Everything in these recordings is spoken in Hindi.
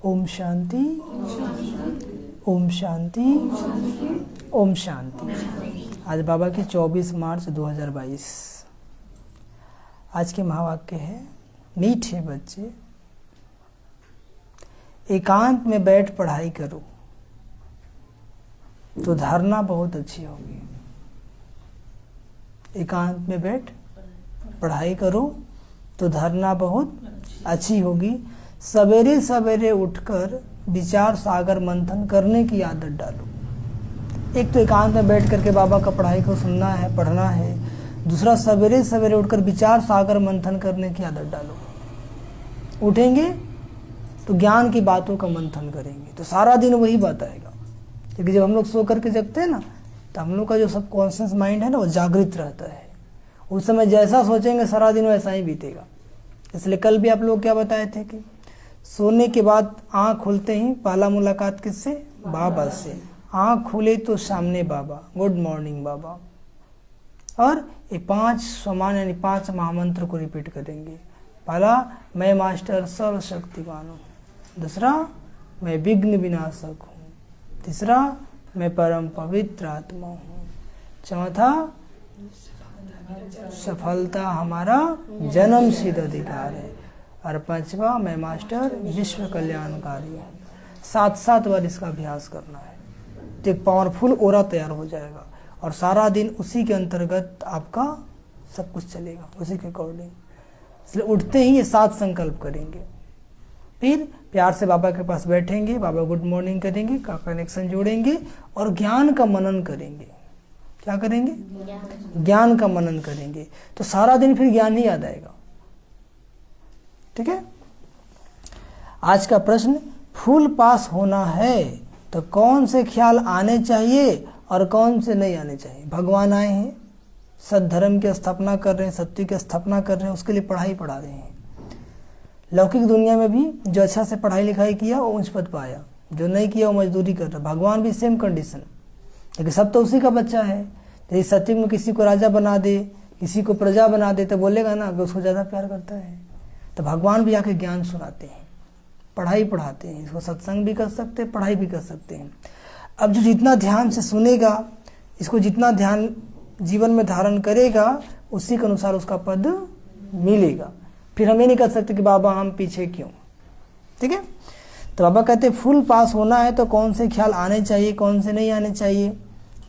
ओम शांति, ओम शांति, ओम शांति। आज बाबा की 24 मार्च 2022। आज के महावाक्य है, मीठे बच्चे एकांत में बैठ पढ़ाई करो तो धारणा बहुत अच्छी होगी। एकांत में बैठ पढ़ाई करो तो धारणा बहुत अच्छी होगी। सवेरे सवेरे उठकर विचार सागर मंथन करने की आदत डालो। एक तो एकांत में बैठ करके बाबा का पढ़ाई को सुनना है, पढ़ना है। दूसरा, सवेरे सवेरे उठकर विचार सागर मंथन करने की आदत डालो। उठेंगे तो ज्ञान की बातों का मंथन करेंगे तो सारा दिन वही बात आएगा। क्योंकि जब हम लोग सो करके जगते हैं ना, तो हम लोग का जो सबकॉन्शियस माइंड है ना, वो जागृत रहता है। उस समय जैसा सोचेंगे सारा दिन वैसा ही बीतेगा। इसलिए कल भी आप लोग क्या बताए थे कि सोने के बाद आँख खुलते ही पहला मुलाकात किससे? बाबा से। आँख खुले तो सामने बाबा, गुड मॉर्निंग बाबा। और ये 5 समान यानी 5 महामंत्र को रिपीट करेंगे। पहला, मैं मास्टर सर्वशक्तिमान हूँ। दूसरा, मैं विघ्न विनाशक हूँ। तीसरा, मैं परम पवित्र आत्मा हूँ। चौथा, सफलता हमारा जन्म सिद्ध अधिकार है। और 5वां, मैं मास्टर विश्व कल्याणकारी हूँ। 7 बार इसका अभ्यास करना है तो एक पावरफुल ओरा तैयार हो जाएगा और सारा दिन उसी के अंतर्गत आपका सब कुछ चलेगा, उसी के अकॉर्डिंग। इसलिए उठते ही ये 7 संकल्प करेंगे। फिर प्यार से बाबा के पास बैठेंगे, बाबा गुड मॉर्निंग करेंगे, का कनेक्शन जोड़ेंगे और ज्ञान का मनन करेंगे। क्या करेंगे? ज्ञान का मनन करेंगे तो सारा दिन फिर ज्ञान ही याद आएगा। ठीक है। आज का प्रश्न, फुल पास होना है तो कौन से ख्याल आने चाहिए और कौन से नहीं आने चाहिए? भगवान आए हैं, सद्धर्म की स्थापना कर रहे हैं, सत्य की स्थापना कर रहे हैं, उसके लिए पढ़ाई पढ़ा रहे हैं। लौकिक दुनिया में भी जो अच्छा से पढ़ाई लिखाई किया वो उच्च पद पाया, जो नहीं किया वो मजदूरी कर रहा। भगवान भी सेम कंडीशन, लेकिन सब तो उसी का बच्चा है। तो इस सत्य में किसी को राजा बना दे, किसी को प्रजा बना दे तो बोलेगा ना कि उसको ज़्यादा प्यार करता है। तो भगवान भी आके ज्ञान सुनाते हैं, पढ़ाई पढ़ाते हैं। इसको सत्संग भी कर सकते हैं, पढ़ाई भी कर सकते हैं। अब जो जितना ध्यान से सुनेगा, इसको जितना ध्यान जीवन में धारण करेगा, उसी के अनुसार उसका पद मिलेगा। फिर हम ये नहीं कर सकते कि बाबा हम पीछे क्यों। ठीक है। तो बाबा कहते हैं फुल पास होना है तो कौन से ख्याल आने चाहिए, कौन से नहीं आने चाहिए।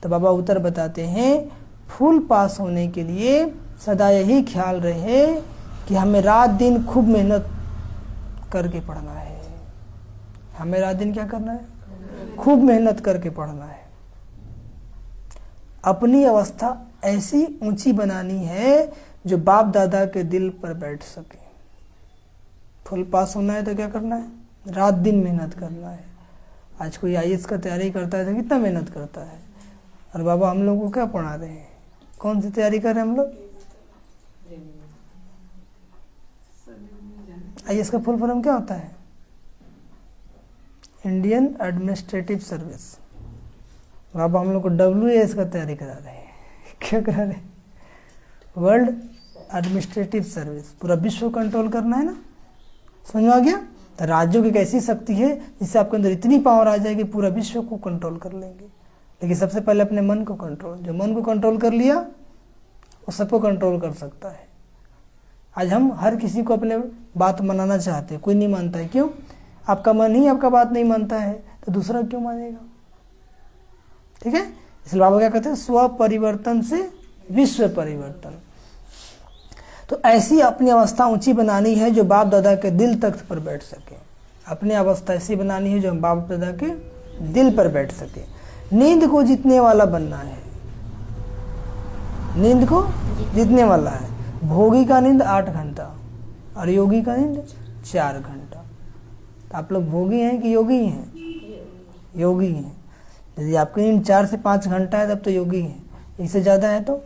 तो बाबा उत्तर बताते हैं, फुल पास होने के लिए सदा यही ख्याल रहे कि हमें रात दिन खूब मेहनत करके पढ़ना है। हमें रात दिन क्या करना है? खूब मेहनत करके पढ़ना है। अपनी अवस्था ऐसी ऊंची बनानी है जो बाप दादा के दिल पर बैठ सके। फुल पास होना है तो क्या करना है? रात दिन मेहनत करना है। आज कोई IAS का तैयारी करता है तो कितना मेहनत करता है। और बाबा हम लोग को क्या पढ़ा रहे हैं? कौन सी तैयारी कर रहे हैं हम लोग? IAS का फुल फॉर्म क्या होता है? Indian administrative service. बाबा हम लोग को WAS का तैयारी करा रहे हैं। क्या करा रहे हैं? World administrative service. पूरा विश्व कंट्रोल करना है ना। समझ में आ गया? तो राज्यों की एक ऐसी शक्ति है जिससे आपके अंदर इतनी पावर आ जाएगी पूरा विश्व को कंट्रोल कर लेंगे। लेकिन सबसे पहले अपने मन को कंट्रोल, जो मन को कंट्रोल कर लिया वो सबको कंट्रोल कर सकता है। आज हम हर किसी को अपने बात मनाना चाहते हैं, कोई नहीं मानता है। क्यों? आपका मन ही आपका बात नहीं मानता है तो दूसरा क्यों मानेगा? ठीक है। इसलिए बाबा क्या कहते हैं? स्व परिवर्तन से विश्व परिवर्तन। तो ऐसी अपनी अवस्था ऊंची बनानी है जो बाप दादा के दिल तख्त पर बैठ सके। अपनी अवस्था ऐसी बनानी है जो बाप दादा के दिल पर बैठ सके। नींद को जीतने वाला बनना है। नींद को जीतने वाला है। भोगी का नींद 8 घंटा और योगी का नींद 4 घंटा। तो आप लोग भोगी हैं कि योगी हैं? योगी हैं। यदि आपकी नींद 4 से 5 घंटा है तब तो योगी हैं। इससे ज़्यादा है तो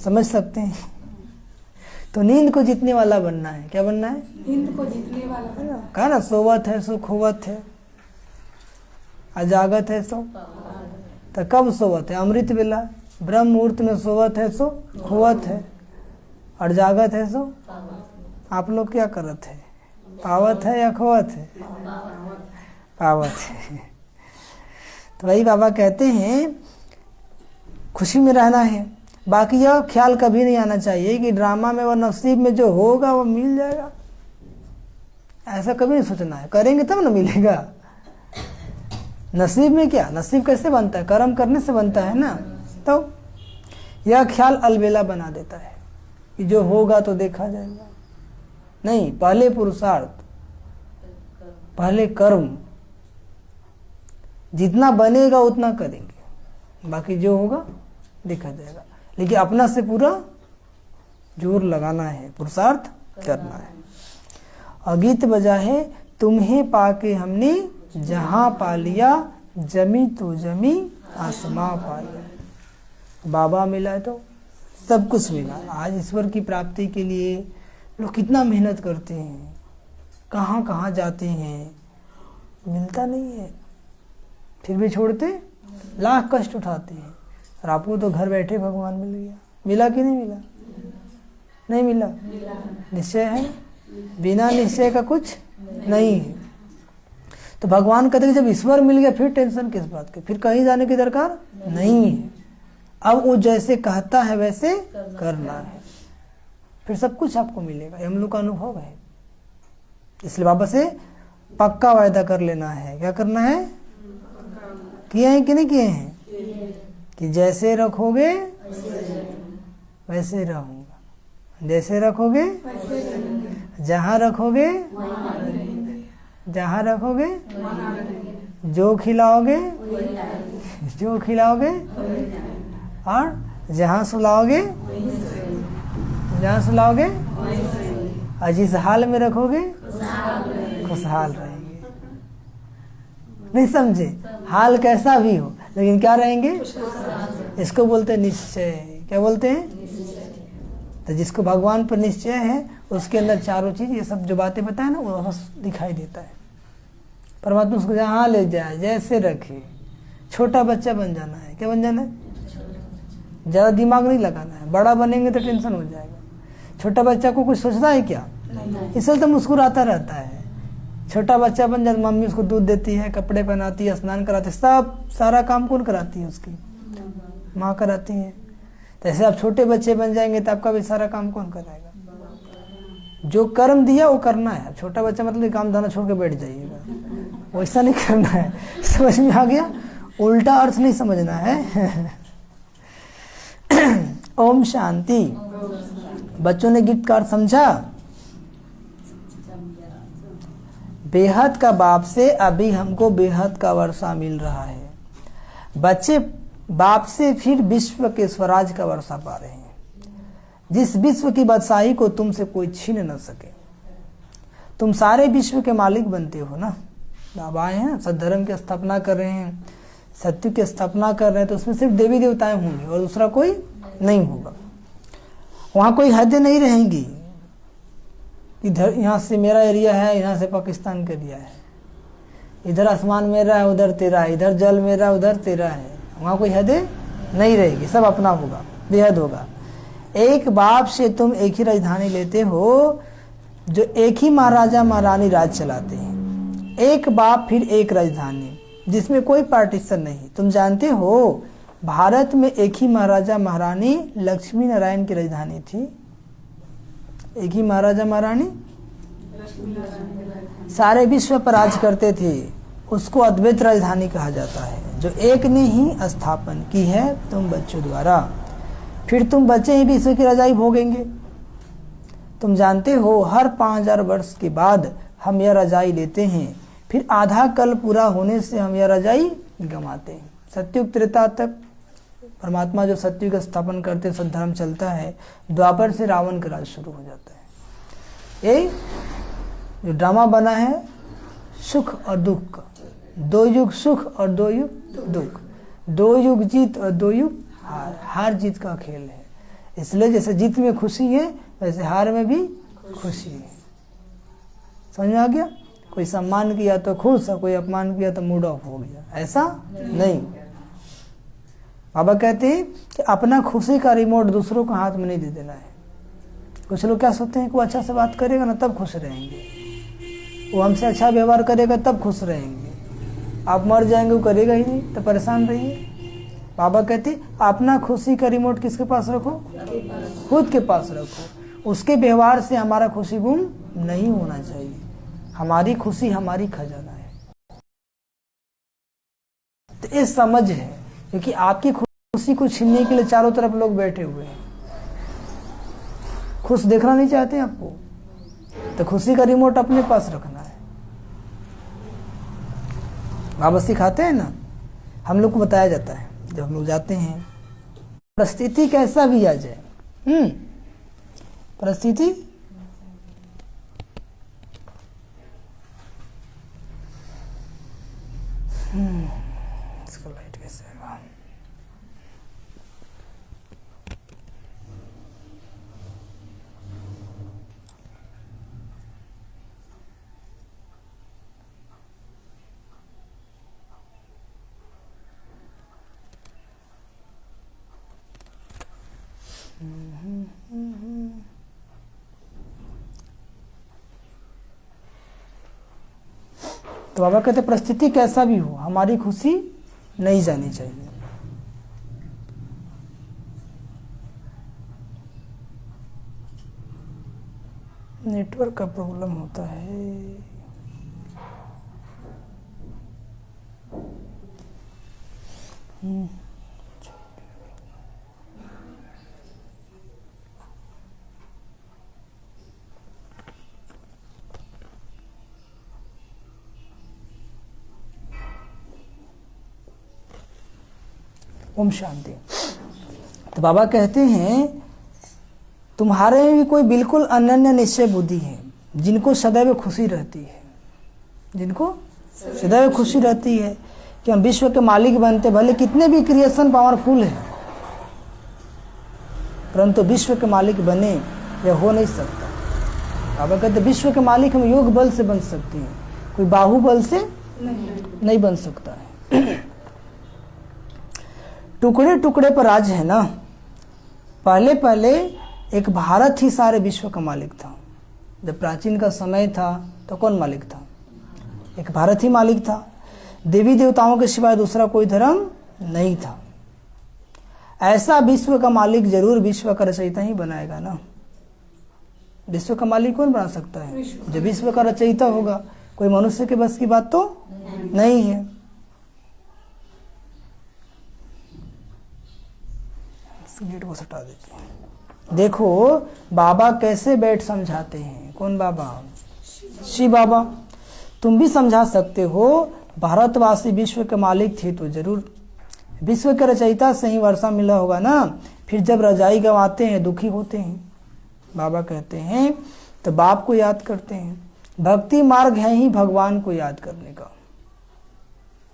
समझ सकते हैं। तो नींद को जीतने वाला बनना है। क्या बनना है? नींद को जीतने वाला बनना है। कहा ना, सोवत है सो खोवत है, अजागत है सो। तो कब सोवत है? अमृत वेला। ब्रह्म मुहूर्त में सोवत है सो खोवत है और जागत है सो। आप लोग क्या करत है? पावत है या खोवत है? पावत है। तो वही बाबा कहते हैं खुशी में रहना है। बाकी यह ख्याल कभी नहीं आना चाहिए कि ड्रामा में वो नसीब में जो होगा वो मिल जाएगा, ऐसा कभी नहीं सोचना है। करेंगे तब ना मिलेगा। नसीब में क्या, नसीब कैसे बनता है? कर्म करने से बनता है ना। तो यह ख्याल अलबेला बना देता है कि जो होगा तो देखा जाएगा। नहीं, पहले पुरुषार्थ, पहले कर्म, जितना बनेगा उतना करेंगे, बाकी जो होगा देखा जाएगा। लेकिन अपना से पूरा जोर लगाना है, पुरुषार्थ करना है। और गीत बजा है, तुम्हें पाके हमने जहां पा लिया, जमी तो जमी आसमां पा लिया। बाबा मिला है तो सब कुछ मिला। आज ईश्वर की प्राप्ति के लिए लोग कितना मेहनत करते हैं, कहाँ कहाँ जाते हैं, मिलता नहीं है, फिर भी छोड़ते, लाख कष्ट उठाते हैं। और आपको तो घर बैठे भगवान मिल गया। मिला कि नहीं मिला? नहीं मिला। निश्चय है, बिना निश्चय का कुछ नहीं है। तो भगवान कहते हैं जब ईश्वर मिल गया फिर टेंशन किस बात की, फिर कहीं जाने की दरकार नहीं है। अब वो जैसे कहता है वैसे करना है, फिर सब कुछ आपको मिलेगा। हम लोग का अनुभव है। इसलिए बाबा से पक्का वायदा कर लेना है। क्या करना है? किए हैं कि नहीं किए हैं? कि जैसे रखोगे वैसे रहूंगा, जैसे रखोगे, जहां रखोगे, जहां रखोगे, जो खिलाओगे, जो खिलाओगे, और जहां सुलाओगे, जहां सुलाओगे, और जिस हाल में रखोगे खुशहाल रहेंगे। नहीं समझे? हाल कैसा भी हो लेकिन क्या रहेंगे? इसको बोलते हैं निश्चय। क्या बोलते हैं? तो जिसको भगवान पर निश्चय है उसके अंदर चारों चीज, ये सब जो बातें बताए ना, वो दिखाई देता है। परमात्मा उसको जहाँ ले जाए, जैसे रखे। छोटा बच्चा बन जाना है। क्या बन जाना है? ज्यादा दिमाग नहीं लगाना है। बड़ा बनेंगे तो टेंशन हो जाएगा। छोटा बच्चा को कुछ सोचता है क्या? इसलिए तो मुस्कुराता रहता है। छोटा बच्चा बन जाता, मम्मी उसको दूध देती है, कपड़े पहनाती है, स्नान कराती है, सब सारा काम कौन कराती है? उसकी माँ कराती है। तो ऐसे आप छोटे बच्चे बन जाएंगे तो आपका भी सारा काम कौन कराएगा? जो कर्म दिया वो करना है। छोटा बच्चा मतलब काम धंधा छोड़ के बैठ जाइएगा, वैसा नहीं करना है। समझ में आ गया? उल्टा अर्थ नहीं समझना है। ओम शांति। बच्चों ने गीत का अर्थ समझा? बेहद का बाप से अभी हमको बेहद का वर्षा मिल रहा है। बच्चे बाप से फिर विश्व के स्वराज का वर्षा पा रहे हैं, जिस विश्व की बादशाही को तुमसे कोई छीन न सके। तुम सारे विश्व के मालिक बनते हो ना। बाबा आए हैं, सद्धर्म की स्थापना कर रहे हैं, सत्य की स्थापना कर रहे हैं, तो उसमें सिर्फ देवी देवताएं होंगे और दूसरा कोई नहीं होगा। वहां कोई हदें नहीं रहेंगी। इधर यहाँ से मेरा एरिया है, यहाँ से पाकिस्तान का एरिया है, इधर आसमान मेरा है, उधर तेरा है, इधर जल मेरा, उधर तेरा है। वहाँ कोई हदें नहीं रहेगी, सब अपना होगा, बेहद होगा। एक बाप से तुम एक ही राजधानी लेते हो, जो एक ही महाराजा महारानी राज चलाते हैं। एक बाप फिर एक राजधानी, जिसमें कोई पार्टीशन नहीं। तुम जानते हो भारत में एक ही महाराजा महारानी लक्ष्मी नारायण की राजधानी थी। एक ही महाराजा महारानी सारे विश्व पर राज करते थे। उसको अद्वैत राजधानी कहा जाता है, जो एक ने ही स्थापन की है तुम बच्चों द्वारा। फिर तुम बच्चे ही विश्व की रजाई भोगेंगे। तुम जानते हो हर 5000 वर्ष के बाद हम यह रजाई लेते हैं, फिर आधा कल पूरा होने से हम यह रजाई गंवाते हैं। सत्युग त्रेता तक परमात्मा जो सत्युग का स्थापन करते, सद्धर्म चलता है। द्वापर से रावण का राज शुरू हो जाता है। ये जो ड्रामा बना है सुख और दुख का, 2 युग सुख और 2 युग दुख, 2 युग जीत और 2 युग हार। हार जीत का खेल है। इसलिए जैसे जीत में खुशी है वैसे हार में भी खुशी है। समझ में आ गया? कोई सम्मान किया तो खुश और कोई अपमान किया तो मूड ऑफ हो गया, ऐसा नहीं। बाबा कहते हैं कि अपना खुशी का रिमोट दूसरों को हाथ में नहीं दे देना है। कुछ लोग क्या सोचते हैं कि वो अच्छा से बात करेगा ना तब खुश रहेंगे। वो हमसे अच्छा व्यवहार करेगा तब खुश रहेंगे। आप मर जाएंगे वो करेगा ही नहीं, तो परेशान रहिए। बाबा कहते अपना खुशी का रिमोट किसके पास रखो? खुद के पास रखो। उसके व्यवहार से हमारा खुशी गुम नहीं होना चाहिए। हमारी खुशी हमारी खजाना है। तो ये समझ है, क्योंकि आपकी खुशी को छीनने के लिए चारों तरफ लोग बैठे हुए हैं। खुश देखना नहीं चाहते आपको, तो खुशी का रिमोट अपने पास रखना है। बाबा सिखाते हैं ना, हम लोग को बताया जाता है जब हम लोग जाते हैं, परिस्थिति कैसा भी आ जाए, परिस्थिति इसका लाइट कैसे आएगा? तो बाबा कहते परिस्थिति कैसा भी हो हमारी खुशी नहीं जानी चाहिए। नेटवर्क का प्रॉब्लम होता है। ओम शांति। तो बाबा कहते हैं तुम्हारे में भी कोई बिल्कुल अनन्य निश्चय बुद्धि है, जिनको सदैव खुशी रहती है, जिनको सदैव खुशी रहती है कि हम विश्व के मालिक बनते, भले कितने भी क्रिएशन पावरफुल है, परंतु विश्व के मालिक बने यह हो नहीं सकता। बाबा कहते विश्व के मालिक हम योग बल से बन सकते हैं, कोई बाहुबल से नहीं बन सकता है। टुकड़े टुकड़े पर राज है ना। पहले पहले एक भारत ही सारे विश्व का मालिक था। जब प्राचीन का समय था तो कौन मालिक था? एक भारत ही मालिक था। देवी देवताओं के सिवाय दूसरा कोई धर्म नहीं था। ऐसा विश्व का मालिक जरूर विश्व का रचयिता ही बनाएगा ना। विश्व का मालिक कौन बना सकता है? जो विश्व का रचयिता होगा। कोई मनुष्य के बस की बात तो नहीं है। गेट को हटा दीजिए। देखो बाबा कैसे बैठ समझाते हैं। कौन बाबा? शिव बाबा। तुम भी समझा सकते हो। भारतवासी विश्व के मालिक थे तो जरूर विश्व के रचयिता से ही वर्षा मिला होगा ना। फिर जब रजाई गंवाते हैं दुखी होते हैं। बाबा कहते हैं तो बाप को याद करते हैं। भक्ति मार्ग है ही भगवान को याद करने का।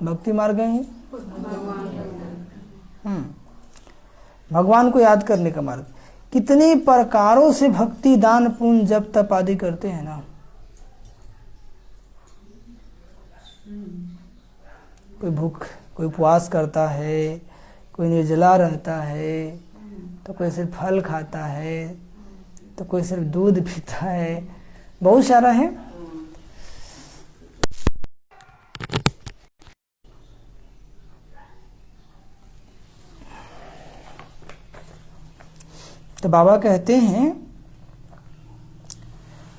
भक्ति मार्ग है ही भगवान को याद करने का मार्ग। कितने प्रकारों से भक्ति दान पुण्य जप तप आदि करते हैं ना। कोई भूख, कोई उपवास करता है, कोई निर्जला रहता है, तो कोई सिर्फ फल खाता है, तो कोई सिर्फ दूध पीता है, बहुत सारा है। तो बाबा कहते हैं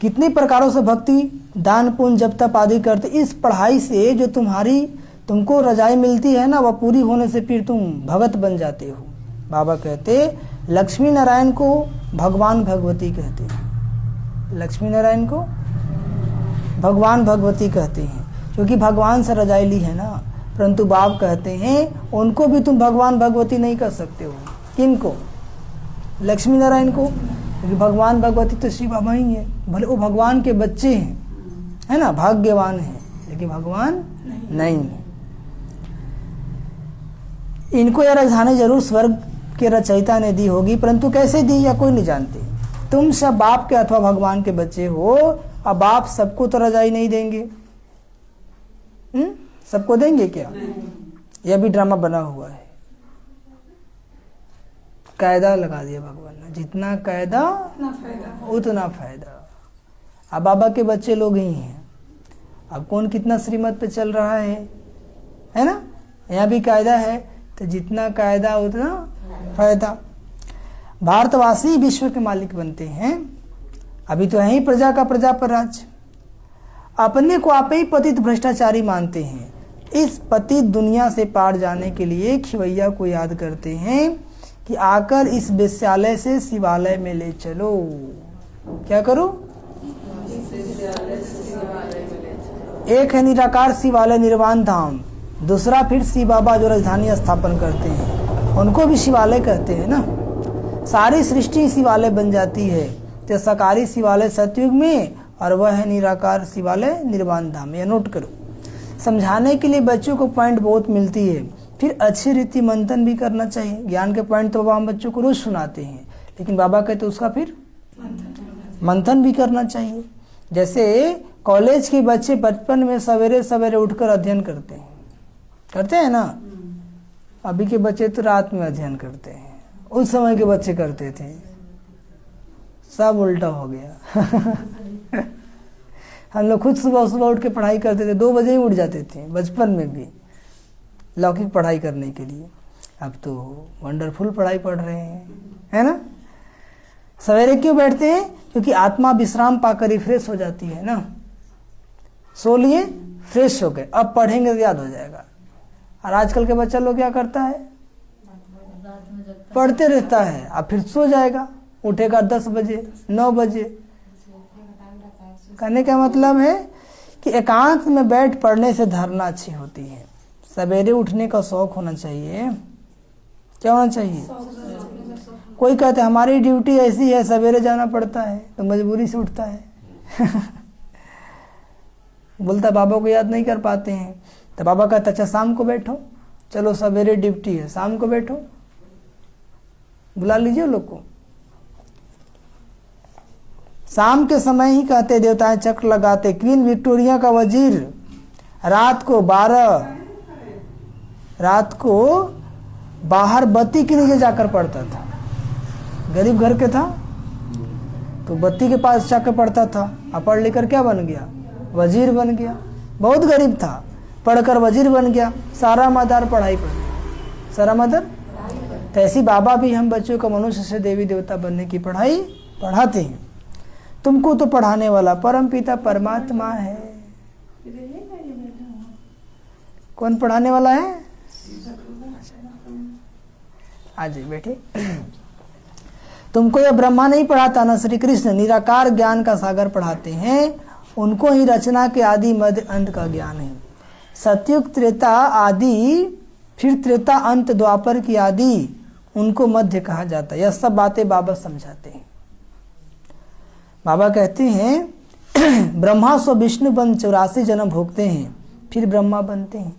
कितने प्रकारों से भक्ति दान पुण्य जप तप आदि करते। इस पढ़ाई से जो तुमको रजाई मिलती है ना, वह पूरी होने से फिर तुम भगत बन जाते हो। बाबा कहते लक्ष्मी नारायण को भगवान भगवती कहते हैं। लक्ष्मी नारायण को भगवान भगवती कहते हैं, क्योंकि भगवान से रजाई ली है ना। परंतु बाप कहते हैं उनको भी तुम भगवान भगवती नहीं कर सकते हो। किनको? लक्ष्मी नारायण को। क्योंकि भगवान भगवती तो शिव बाबा ही है। भले वो भगवान के बच्चे हैं, है ना, भाग्यवान है, लेकिन भगवान नहीं है। इनको यह राजधानी जरूर स्वर्ग के रचयिता ने दी होगी, परंतु कैसे दी या कोई नहीं जानते। तुम सब बाप के अथवा भगवान के बच्चे हो। अब बाप सबको तो रजाई नहीं देंगे। सबको देंगे क्या? यह भी ड्रामा बना हुआ है। कायदा लगा दिया भगवान ने, जितना कायदा उतना फायदा। अब बाबा के बच्चे लोग ही हैं। अब कौन कितना श्रीमत पे चल रहा है ना। यहाँ भी कायदा है, तो जितना कायदा उतना फायदा। भारतवासी विश्व के मालिक बनते हैं। अभी तो है ही प्रजा का प्रजा पर राज। अपने को आप ही पतित भ्रष्टाचारी मानते हैं। इस पतित दुनिया से पार जाने के लिए खिवैया को याद करते हैं कि आकर इस वेश्यालय से शिवालय में ले चलो। क्या करो? एक है निराकार शिवालय निर्वाण धाम, दूसरा फिर शिव बाबा जो राजधानी स्थापन करते हैं, उनको भी शिवालय कहते हैं ना। सारी सृष्टि शिवालय बन जाती है। तो सकारी शिवालय सतयुग में, और वह है निराकार शिवालय निर्वाण धाम। यह नोट करो। समझाने के लिए बच्चों को पॉइंट बहुत मिलती है। फिर अच्छी रीति मंथन भी करना चाहिए। ज्ञान के पॉइंट तो बाबा हम बच्चों को रोज सुनाते हैं, लेकिन बाबा कहते उसका फिर मंथन भी करना चाहिए। जैसे कॉलेज के बच्चे बचपन में सवेरे सवेरे उठकर अध्ययन करते हैं ना। अभी के बच्चे तो रात में अध्ययन करते हैं। उस समय के बच्चे करते थे, सब उल्टा हो गया। हम लोग खुद सुबह सुबह उठ के पढ़ाई करते थे, 2 बजे ही उठ जाते थे बचपन में भी लौकिक पढ़ाई करने के लिए। अब तो वंडरफुल पढ़ाई पढ़ रहे हैं, है ना। सवेरे क्यों बैठते हैं? क्योंकि आत्मा विश्राम पाकर रिफ्रेश हो जाती है ना। सो लिए, फ्रेश हो गए, अब पढ़ेंगे तो याद हो जाएगा। और आजकल के बच्चा लोग क्या करता है? पढ़ते रहता है, अब फिर सो जाएगा, उठेगा 10 बजे 9 बजे। कहने का मतलब है कि एकांत में बैठ पढ़ने से धारणा अच्छी होती है। सवेरे उठने का शौक होना चाहिए। क्या होना चाहिए? कोई कहते हमारी ड्यूटी ऐसी है, सवेरे जाना पड़ता है, तो मजबूरी से उठता है। बोलता बाबा को याद नहीं कर पाते हैं, तो बाबा कहता अच्छा शाम को बैठो, चलो सवेरे ड्यूटी है, शाम को बैठो, बुला लीजिए लोग को। शाम के समय ही कहते देवताएं चक्र लगाते। क्वीन विक्टोरिया का वजीर रात को बाहर बत्ती के नीचे जाकर पढ़ता था। गरीब घर के था तो बत्ती के पास जाकर पढ़ता था। अब पढ़ लेकर क्या बन गया? वजीर बन गया। बहुत गरीब था, पढ़कर वजीर बन गया। सारा मदार पढ़ाई पर, सारा मदार। तो ऐसी बाबा भी हम बच्चों को मनुष्य से देवी देवता बनने की पढ़ाई पढ़ाते हैं। तुमको तो पढ़ाने वाला परम पिता परमात्मा है। कौन पढ़ाने वाला है? आज बैठे। तुमको यह ब्रह्मा नहीं पढ़ाता ना, श्री कृष्ण निराकार ज्ञान का सागर पढ़ाते हैं। उनको ही रचना के आदि मध्य अंत का ज्ञान है। सतयुग त्रेता आदि, फिर त्रेता अंत द्वापर की आदि, उनको मध्य कहा जाता है। यह सब बातें बाबा समझाते हैं। बाबा कहते हैं ब्रह्मा स्व विष्णु बन 84 जन्म भोगते हैं, फिर ब्रह्मा बनते हैं।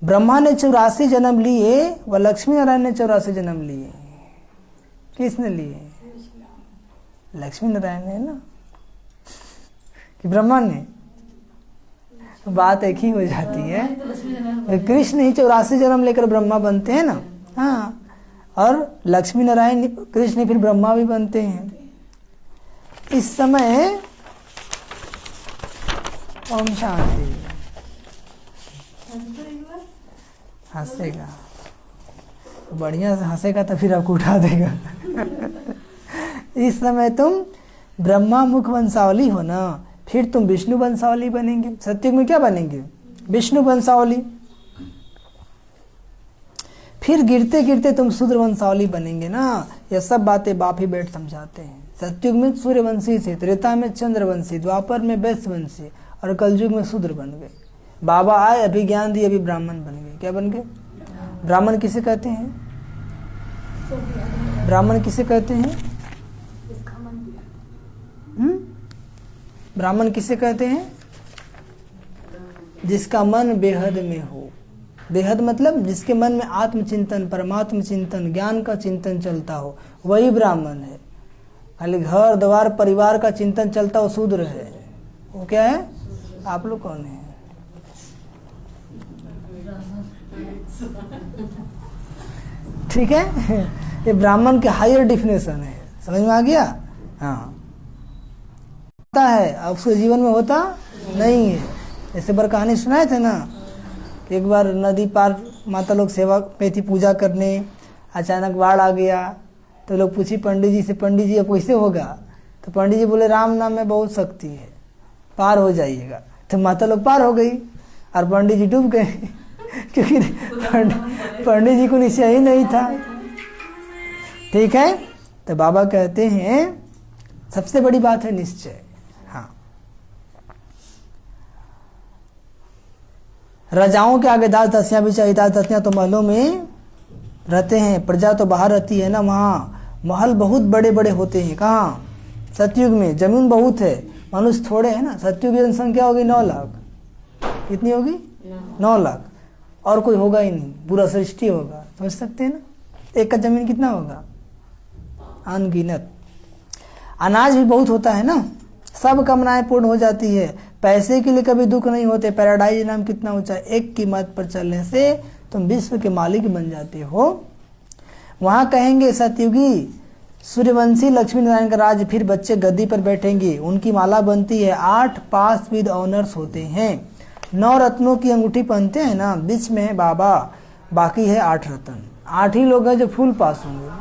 ब्रह्मा ने 84 जन्म लिए, व लक्ष्मी नारायण ने 84 जन्म लिए। किसने लिए? लक्ष्मी नारायण ने ना, कि ब्रह्मा ने? तो बात एक ही हो जाती है। कृष्ण ही 84 जन्म लेकर ब्रह्मा बनते हैं ना। हाँ, और लक्ष्मी नारायण कृष्ण फिर ब्रह्मा भी बनते हैं। इस समय ओम शांति। हंसेगा बढ़िया से, हंसेगा तो फिर आपको उठा देगा। इस समय तुम ब्रह्मा मुख वंशावली हो ना, फिर तुम विष्णु वंशावली बनेंगे। सत्युग में क्या बनेंगे? विष्णु वंशावली। फिर गिरते गिरते तुम शूद्र वंशावली बनेंगे ना। ये सब बातें बाप ही बैठ समझाते हैं। सत्युग में सूर्यवंशी से, त्रेता में चंद्रवंशी, द्वापर में वैश्यवंशी, और कलयुग में शूद्र बन गए। बाबा आए, अभी ज्ञान दिए, अभी ब्राह्मण बन गए। क्या बन गए? ब्राह्मण किसे कहते हैं? ब्राह्मण किसे कहते हैं? ब्राह्मण किसे कहते हैं? जिसका मन बेहद में हो। बेहद मतलब जिसके मन में आत्मचिंतन, परमात्म चिंतन, ज्ञान का चिंतन चलता हो, वही ब्राह्मण है। खाली घर द्वार परिवार का चिंतन चलता हो, शूद्र है। वो क्या है? आप लोग कौन है? ठीक है। ये ब्राह्मण के हायर डिफिनेशन है। समझ में आ गया? हाँ। होता है, अब उसके जीवन में होता नहीं है। ऐसे बार कहानी सुनाए थे ना कि एक बार नदी पार माता लोग सेवा पे थी, पूजा करने, अचानक बाढ़ आ गया। तो लोग पूछी पंडित जी से, पंडित जी अब कैसे होगा? तो पंडित जी बोले राम नाम में बहुत शक्ति है, पार हो जाइएगा। तो माता लोग पार हो गई और पंडित जी डूब गए क्योंकि पंडित जी को निश्चय ही नहीं था। ठीक है, तो बाबा कहते हैं सबसे बड़ी बात है निश्चय। हाँ, राजाओं के आगे दास दसियां भी चाहिए। दास दसियां तो महलों में रहते हैं, प्रजा तो बाहर रहती है ना। वहाँ महल बहुत बड़े बड़े होते हैं। कहाँ? सतयुग में जमीन बहुत है, मनुष्य थोड़े है ना। सतयुग की जनसंख्या होगी 9 लाख। कितनी होगी? 9 लाख। और कोई होगा ही नहीं, पूरा सृष्टि होगा। समझ सकते हैं ना, एक का जमीन कितना होगा? अनगिनत। अनाज भी बहुत होता है ना, सब कामनाएं पूर्ण हो जाती है। पैसे के लिए कभी दुख नहीं होते। पैराडाइज नाम कितना ऊंचा, एक की मत पर चलने से तुम विश्व के मालिक बन जाते हो। वहां कहेंगे सतयुगी सूर्यवंशी लक्ष्मी नारायण का राज, फिर बच्चे गद्दी पर बैठेंगे, उनकी माला बनती है। 8 पास विद ऑनर्स होते हैं। 9 रत्नों की अंगूठी पहनते हैं ना, बीच में है बाबा, बाकी है 8 रत्न। 8 ही लोग हैं जो फुल पास होंगे।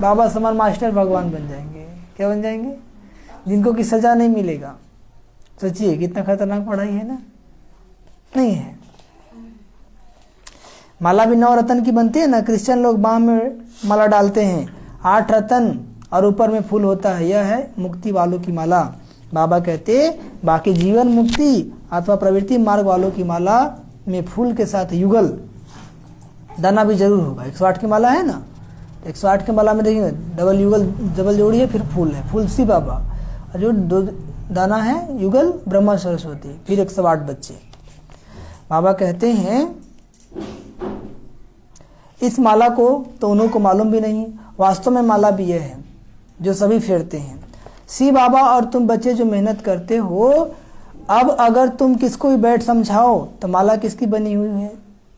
बाबा समान मास्टर भगवान बन जाएंगे। क्या बन जाएंगे? जिनको की सजा नहीं मिलेगा। सोचिए कितना खतरनाक पढ़ाई है ना। नहीं है, माला भी 9 रत्न की बनती है ना। क्रिश्चियन लोग बाह में माला डालते हैं, 8 रत्न और ऊपर में फूल होता है। यह है मुक्ति वालों की माला। बाबा कहते बाकी जीवन मुक्ति अथवा प्रवृत्ति मार्ग वालों की माला में फूल के साथ युगल दाना भी जरूर होगा। 108 की माला है ना, 108 की माला में देखिए डबल युगल, डबल जोड़िए, फिर फूल है, फूल सी बाबा, और जो 2 दाना है युगल ब्रह्मा सरस्वती, फिर 108 बच्चे। बाबा कहते हैं इस माला को तो उन्हों को मालूम भी नहीं, वास्तव में माला भी यह है जो सभी फेरते हैं। सी बाबा और तुम बच्चे जो मेहनत करते हो, अब अगर तुम किसको भी बैठ समझाओ तो माला किसकी बनी हुई है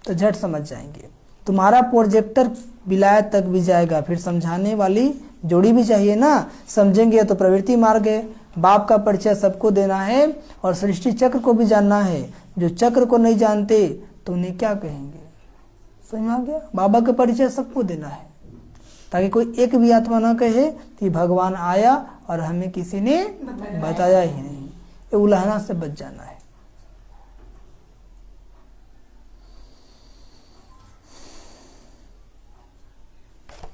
तो झट समझ जाएंगे। तुम्हारा प्रोजेक्टर विलायत तक भी जाएगा, फिर समझाने वाली जोड़ी भी चाहिए ना। समझेंगे तो प्रवृत्ति मार्ग है। बाप का परिचय सबको देना है और सृष्टि चक्र को भी जानना है। जो चक्र को नहीं जानते तो उन्हें क्या कहेंगे? समझ में आ गया? बाबा का परिचय सबको देना है ताकि कोई एक भी आत्मा ना कहे कि भगवान आया और हमें किसी ने बताया ही नहीं। ये उलाहना से बच जाना है।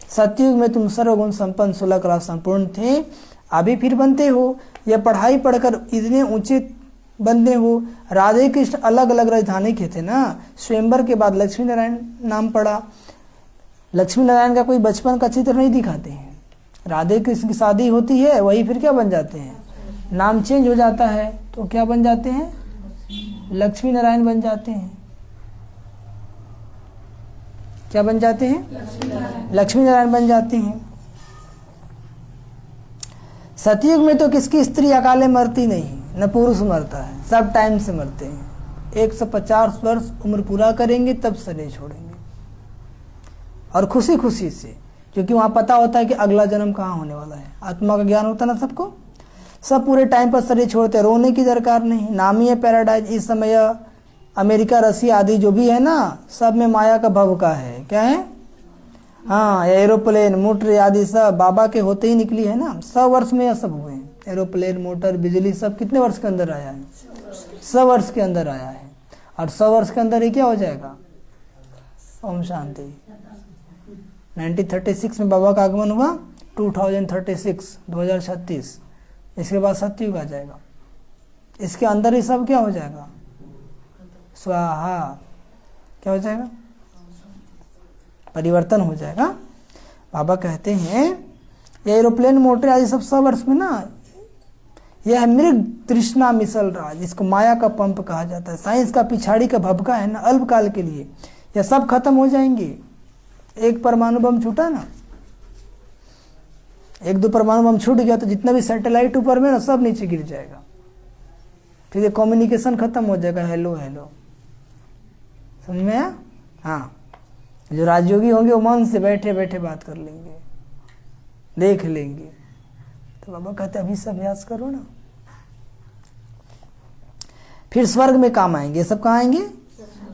सतयुग में तुम सर्वगुण संपन्न 16 कला संपूर्ण थे, अभी फिर बनते हो। यह पढ़ाई पढ़कर इतने ऊंचे बनते हो। राधे कृष्ण अलग अलग राजधानी के थे ना। स्वयंवर के बाद लक्ष्मी नारायण नाम पड़ा। लक्ष्मी नारायण का कोई बचपन का चित्र नहीं दिखाते हैं। राधे कृष्ण की शादी होती है, वही फिर क्या बन जाते हैं? नाम चेंज हो जाता है तो क्या बन जाते हैं? लक्ष्मी नारायण बन जाते हैं। क्या बन जाते हैं? लक्ष्मी नारायण बन जाते हैं। सतयुग में तो किसकी स्त्री अकाले मरती नहीं, न पुरुष मरता है, सब टाइम से मरते हैं। 150 वर्ष उम्र पूरा करेंगे तब शरीर छोड़ेंगे, और खुशी खुशी से, क्योंकि वहां पता होता है कि अगला जन्म कहाँ होने वाला है। आत्मा का ज्ञान होता है ना सबको। सब पूरे टाइम पर शरीर छोड़ते हैं, रोने की दरकार नहीं। नामी है पैराडाइज। इस समय अमेरिका, रसिया आदि जो भी है ना, सब में माया का भवका है। क्या है? हाँ, एरोप्लेन, मोटर आदि सब बाबा के होते ही निकली है ना। 100 वर्ष में यह सब हुए। एरोप्लेन, मोटर, बिजली सब कितने वर्ष के अंदर आया है? 100 वर्ष के अंदर आया है। और 100 वर्ष के अंदर ये क्या हो जाएगा? ओम शांति। 1936 में बाबा का आगमन हुआ। 2036 इसके बाद सतयुग आ जाएगा। इसके अंदर ही सब क्या हो जाएगा? स्वाहा। क्या हो जाएगा? परिवर्तन हो जाएगा। बाबा कहते हैं ये एरोप्लेन, मोटर आदि सब 100 वर्ष में ना, यह मृग तृष्णा मिसल राज, जिसको माया का पंप कहा जाता है। साइंस का पिछाड़ी का भबका है ना, अल्पकाल के लिए। यह सब खत्म हो जाएंगे। एक परमाणु बम छूटा ना, 1-2 परमाणु बम छूट गया तो जितना भी सैटेलाइट ऊपर में ना, सब नीचे गिर जाएगा। फिर ये कम्युनिकेशन खत्म हो जाएगा। हेलो हेलो, समझ में आया? हाँ, जो राजयोगी होंगे वो मन से बैठे बैठे बात कर लेंगे, देख लेंगे। तो बाबा कहते अभी से अभ्यास करो ना। फिर स्वर्ग में काम आएंगे। ये सब कहाँ आएंगे?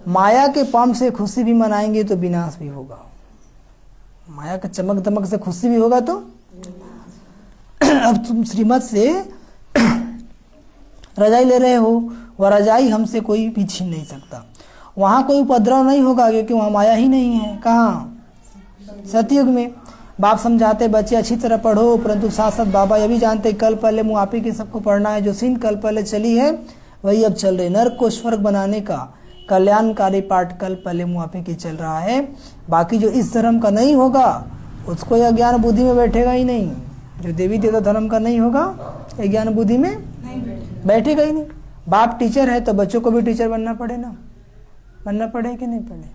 माया के पंप से खुशी भी मनाएंगे तो विनाश भी होगा। माया का चमक दमक से खुशी भी होगा तो अब तुम श्रीमत से रजाई ले रहे हो, वह रजाई हमसे कोई भी छीन नहीं सकता। वहाँ कोई उपद्रव नहीं होगा क्योंकि वहाँ माया ही नहीं है। कहाँ? सतयुग में। बाप समझाते बच्चे अच्छी तरह पढ़ो, परंतु साथ साथ बाबा ये भी जानते कल पहले मुँह आप ही के सबको पढ़ना है। जो सीन कल पहले चली है वही अब चल रही। नर्क को स्वर्ग बनाने का कल्याणकारी पाठ कल पहले मुँह आप ही की चल रहा है। बाकी जो इस धर्म का नहीं होगा उसको यह ज्ञान बुद्धि में बैठेगा ही नहीं। जो देवी देवता धर्म का नहीं होगा ये ज्ञान बुद्धि में बैठेगा ही नहीं। बाप टीचर है तो बच्चों को भी टीचर बनना पड़े ना, बनना पड़े कि नहीं पड़े?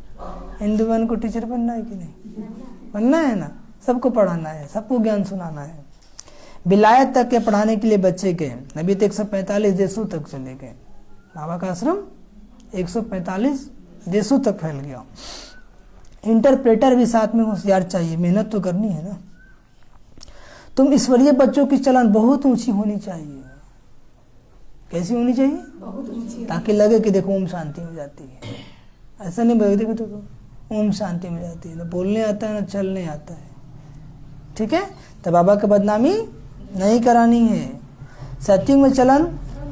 हिंदू बन को टीचर बनना है कि नहीं? बनना है ना, सबको पढ़ाना है, सबको ज्ञान सुनाना है। विलायत तक के पढ़ाने के लिए बच्चे के अभी तो 145 देशों तक चले गए। बाबा का आश्रम 145 देशों तक फैल गया। इंटरप्रेटर भी साथ में होशियार चाहिए, मेहनत तो करनी है ना। तुम ईश्वरीय बच्चों की चलन बहुत ऊंची होनी चाहिए। कैसी होनी चाहिए? बहुत ऊंची। ताकि लगे कि देखो ओम शांति में जाती है। ऐसा नहीं बोले देखो तो ओम शांति में जाती है, ना बोलने आता है ना चलने आता है। ठीक है, तो बाबा की बदनामी नहीं करानी है। सत्युग में चलन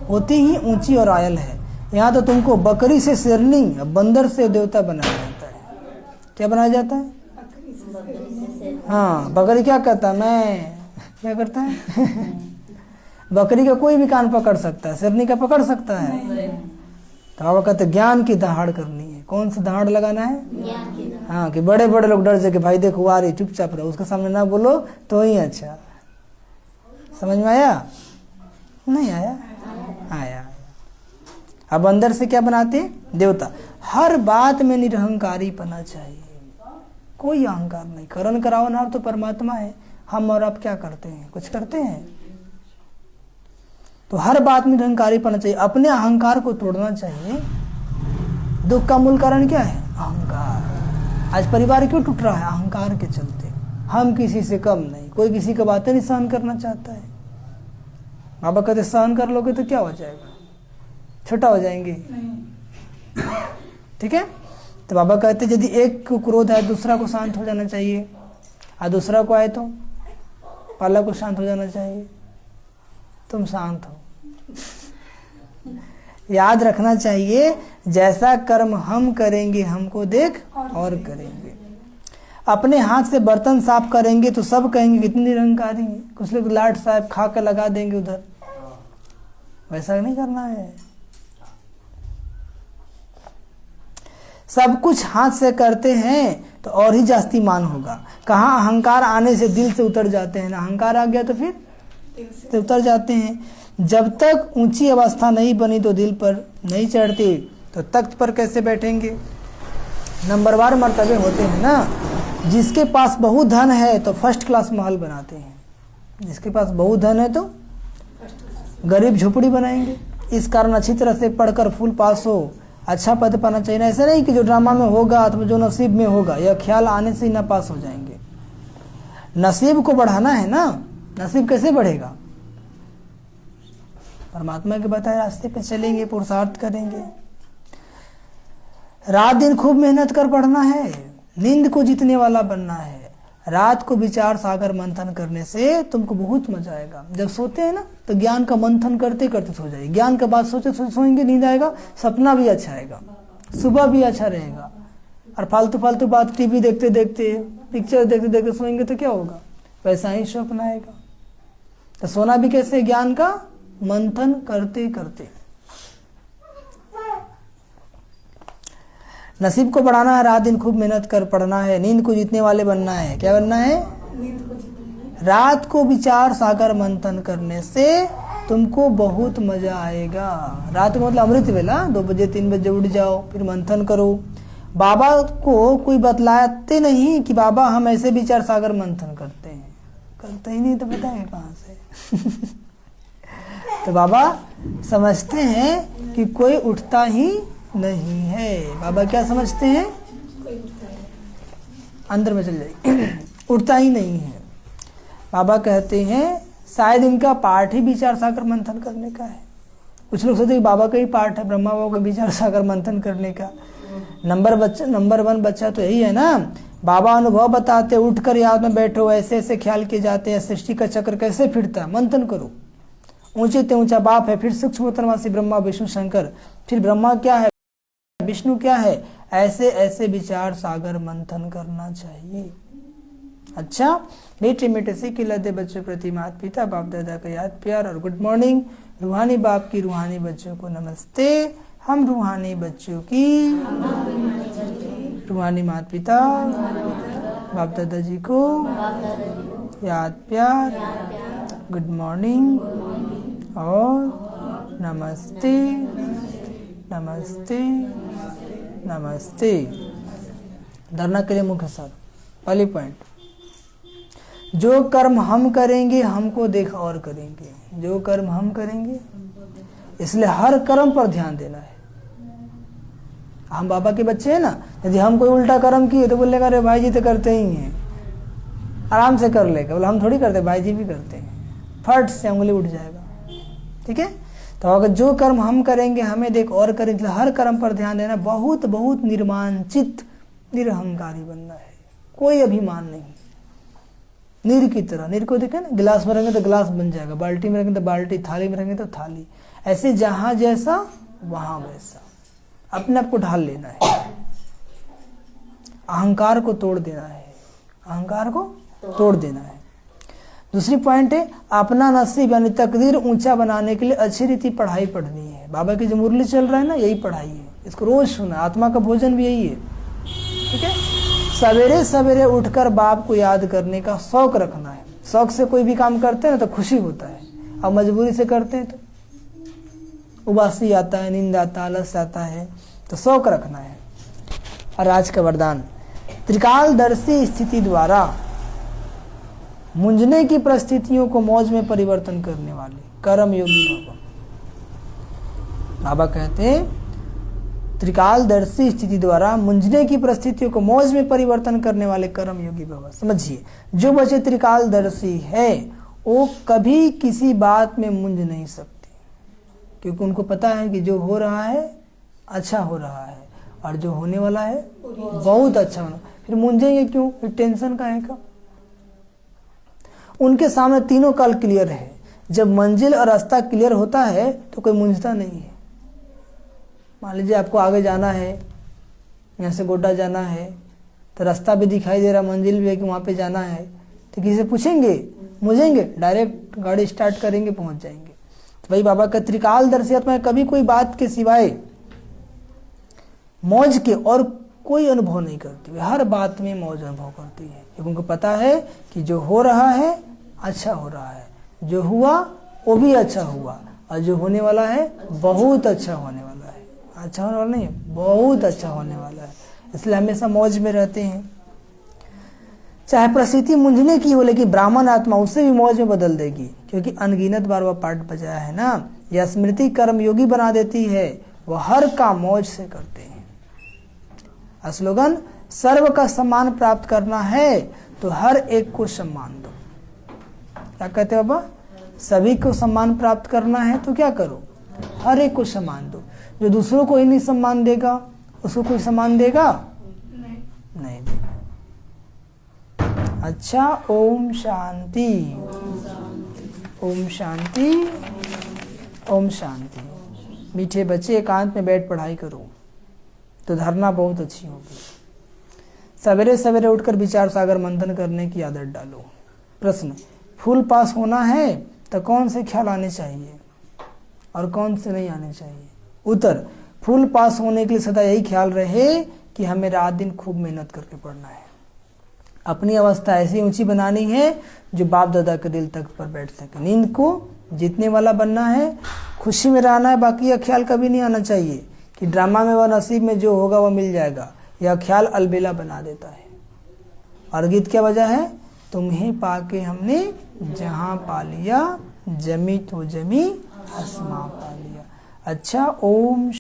होती ही ऊंची और आयल है। यहाँ तो तुमको बकरी से शेरनी, बंदर से देवता बनाया जाता है। क्या बनाया जाता है? हाँ, बकरी क्या करता है? मैं क्या करता है? बकरी का कोई भी कान पकड़ सकता है, शेरनी का पकड़ सकता है? तो बाबा कहते ज्ञान की दहाड़ करनी है। कौन सा दहाड़ लगाना है? हाँ, कि बड़े बड़े लोग डर जाए कि भाई देखो आ रही, चुपचाप रहो, उसके सामने ना बोलो तो ही अच्छा। समझ में आया? नहीं आया? आया। अब अंदर से क्या बनाते? देवता। हर बात में निरहंकारी पना चाहिए, कोई अहंकार नहीं। करण करावनहार तो परमात्मा है, हम और आप क्या करते हैं? कुछ करते हैं? तो हर बात में निरहंकारी पना चाहिए, अपने अहंकार को तोड़ना चाहिए। दुख का मूल कारण क्या है? अहंकार। आज परिवार क्यों टूट रहा है? अहंकार के चलते। हम किसी से कम नहीं, कोई किसी की बातें नहीं सहन करना चाहता है। बाबा कहते सहन कर लोगे तो क्या हो जाएगा? छोटा हो जाएंगे। ठीक है, तो बाबा कहते यदि एक को क्रोध है दूसरा को शांत हो जाना चाहिए, और दूसरा को आए तो पहला को शांत हो जाना चाहिए। तुम शांत हो। याद रखना चाहिए जैसा कर्म हम करेंगे हमको देख और करेंगे। अपने हाथ से बर्तन साफ करेंगे तो सब कहेंगे कितनी निरंकारी है। कुछ लोग लाट साहब खा के लगा देंगे उधर, वैसा नहीं करना है। सब कुछ हाथ से करते हैं तो और ही जास्ती मान होगा। कहाँ अहंकार आने से दिल से उतर जाते हैं ना, अहंकार आ गया तो फिर तो उतर जाते हैं। जब तक ऊंची अवस्था नहीं बनी तो दिल पर नहीं चढ़ती तो तख्त पर कैसे बैठेंगे? नंबरवार मर्तबे होते हैं ना। जिसके पास बहुत धन है तो फर्स्ट क्लास महल बनाते हैं, जिसके पास बहुत धन है तो गरीब झोपड़ी बनाएंगे। इस कारण अच्छी तरह से पढ़कर फुल पास हो, अच्छा पद पाना चाहिए। ऐसा नहीं कि जो ड्रामा में होगा अथवा जो नसीब में होगा, यह ख्याल आने से ही ना पास हो जाएंगे। नसीब को बढ़ाना है ना। नसीब कैसे बढ़ेगा? परमात्मा के बताए रास्ते पे चलेंगे, पुरुषार्थ करेंगे। रात दिन खूब मेहनत कर पढ़ना है, नींद को जीतने वाला बनना है। रात को विचार सागर मंथन करने से तुमको बहुत मजा आएगा। जब सोते हैं ना तो ज्ञान का मंथन करते करते सो जाइए। ज्ञान का बात सोचे सोएंगे, नींद आएगा, सपना भी अच्छा आएगा, सुबह भी अच्छा रहेगा। और फालतू फालतू बात टीवी देखते देखते, पिक्चर देखते देखते सोएंगे तो क्या होगा? वैसा ही स्वप्न आएगा। तो सोना भी कैसे? ज्ञान का मंथन करते करते। नसीब को बढ़ाना है, रात दिन खूब मेहनत कर पढ़ना है, नींद को जीतने वाले बनना है। क्या बनना है? रात को विचार सागर मंथन करने से तुमको बहुत मजा आएगा। रात को मतलब अमृत वेला, 2 बजे 3 बजे उठ जाओ, फिर मंथन करो। बाबा को कोई बतलाते नहीं कि बाबा हम ऐसे विचार सागर मंथन करते हैं, करते ही नहीं तो बताएंगे कहाँ से? तो बाबा समझते हैं कि कोई उठता ही नहीं है। बाबा क्या समझते हैं? अंदर में चल जाएगी, उठता ही नहीं है। बाबा कहते हैं शायद इनका पाठ ही विचार सागर मंथन करने का है। कुछ लोग सोचते बाबा का ही पार्ट है ब्रह्मा बाबा का विचार सागर मंथन करने का। नंबर 1 बच्चा तो यही है ना। बाबा अनुभव बताते, उठकर याद में बैठो, ऐसे ऐसे ख्याल किए जाते हैं, सृष्टि का चक्र कैसे फिरता है, मंथन करो। ऊंचे ते ऊंचा बाप है, फिर सूक्ष्मतरवासी ब्रह्मा विष्णु शंकर, फिर ब्रह्मा क्या है, विष्णु क्या है, ऐसे ऐसे विचार सागर मंथन करना चाहिए। अच्छा, मीठे मीठे से खिलाते बच्चों प्रति माता पिता बाप दादा का याद प्यार और गुड मॉर्निंग। रूहानी बाप की रूहानी बच्चों को नमस्ते। हम रूहानी बच्चों की रूहानी माता पिता बाप दादा जी को याद प्यार, गुड मॉर्निंग और नमस्ते नमस्ते नमस्ते। धरना के लिए मुख्य सार। पहली पॉइंट, जो कर्म हम करेंगे हमको देख और करेंगे। जो कर्म हम करेंगे, इसलिए हर कर्म पर ध्यान देना है। हम बाबा के बच्चे हैं ना, यदि हम कोई उल्टा कर्म किए तो बोलेगा अरे भाई जी तो करते ही हैं, आराम से कर लेगा। बोले हम थोड़ी करते, भाई जी भी करते हैं, फट से उंगली उठ जाएगा। ठीक है, तो अगर जो कर्म हम करेंगे हमें देख और करेंगे, हर कर्म पर ध्यान देना। बहुत बहुत निर्मानचित निरहंकारी बनना है, कोई अभिमान नहीं। नीर की तरह, नीर को देखे ना, गिलास में रहेंगे तो गिलास बन जाएगा, बाल्टी में रहेंगे तो बाल्टी, थाली में रहेंगे तो थाली। ऐसे जहां जैसा वहां वैसा, अपने आप को ढाल लेना है। अहंकार को तोड़ देना है, अहंकार को तोड़ देना है। दूसरी पॉइंट है, अपना नसीब यानी तकदीर ऊंचा बनाने के लिए अच्छी रीति पढ़ाई पढ़नी है। बाबा की जो मुरली चल रहा है ना, यही पढ़ाई है, इसको रोज सुना। आत्मा का भोजन भी यही है। ठीक है, सवेरे सवेरे उठकर बाप को याद करने का शौक रखना है। शौक से कोई भी काम करते हैं ना तो खुशी होता है, अब मजबूरी से करते हैं तो उबासी आता है, नींद आता, आलस आता है, तो शौक रखना है। और आज का वरदान, त्रिकालदर्शी स्थिति द्वारा मुंझने की परिस्थितियों को मौज में परिवर्तन करने वाले कर्म योगी बाबा। बाबा कहते हैं त्रिकालदर्शी स्थिति द्वारा मुंझने की परिस्थितियों को मौज में परिवर्तन करने वाले कर्म योगी बाबा। समझिए, जो बच्चे त्रिकालदर्शी है वो कभी किसी बात में मुंझ नहीं सकते, क्योंकि उनको पता है कि जो हो रहा है अच्छा हो रहा है और जो होने वाला है बहुत अच्छा होना। फिर मुंझेंगे क्यों, फिर टेंशन का है का। उनके सामने तीनों काल क्लियर है। जब मंजिल और रास्ता क्लियर होता है तो कोई मुंझता नहीं है। मान लीजिए आपको आगे जाना है, यहाँ से गोड्डा जाना है, तो रास्ता भी दिखाई दे रहा, मंजिल भी है कि वहाँ पे जाना है, तो किसी से पूछेंगे, मुझेंगे, डायरेक्ट गाड़ी स्टार्ट करेंगे, पहुँच जाएंगे। तो भाई बाबा का त्रिकालदर्शी आत्मा कभी कोई बात के सिवाय मौज के और कोई अनुभव नहीं करती, हर बात में मौज अनुभव करती है, क्योंकि उनको पता है कि जो हो रहा है अच्छा हो रहा है, जो हुआ वो भी अच्छा हुआ, और जो होने वाला है बहुत अच्छा होने वाला है। अच्छा होने वाला नहीं है, बहुत अच्छा होने वाला है, इसलिए हमेशा मौज में रहते हैं। चाहे परिस्थिति मुंझने की हो, लेकिन ब्राह्मण आत्मा उसे भी मौज में बदल देगी, क्योंकि अनगिनत बार वह पाठ बजाया है ना। यह स्मृति कर्म योगी बना देती है, वह हर काम मौज से करते हैं। स्लोगन, सर्व का सम्मान प्राप्त करना है तो हर एक को सम्मान दो। क्या कहते हो बाबा, सभी को सम्मान प्राप्त करना है तो क्या करो, हर एक को सम्मान दो। जो दूसरों को ही नहीं सम्मान देगा उसको कोई सम्मान देगा नहीं देगा। अच्छा, ओम शांति, ओम शांति, ओम शांति। मीठे बच्चे एकांत में बैठ पढ़ाई करो तो धारणा बहुत अच्छी होगी। सवेरे सवेरे उठकर विचार सागर मंथन करने की आदत डालो। प्रश्न, फुल पास होना है तो कौन से ख्याल आने चाहिए और कौन से नहीं आने चाहिए? उत्तर, फुल पास होने के लिए सदा यही ख्याल रहे कि हमें रात दिन खूब मेहनत करके पढ़ना है, अपनी अवस्था ऐसी ऊंची बनानी है जो बाप दादा के दिल तक पर बैठ सके। नींद को जीतने वाला बनना है, खुशी में रहना है, बाकी यह ख्याल कभी नहीं आना चाहिए कि ड्रामा में व नसीब में जो होगा वह मिल जाएगा। यह ख्याल अलबेला बना देता है। और गीत क्या वजह है, तुम्हें पाके हमने जहां पा लिया, जमी तो जमी आसमां पा लिया। अच्छा, ओम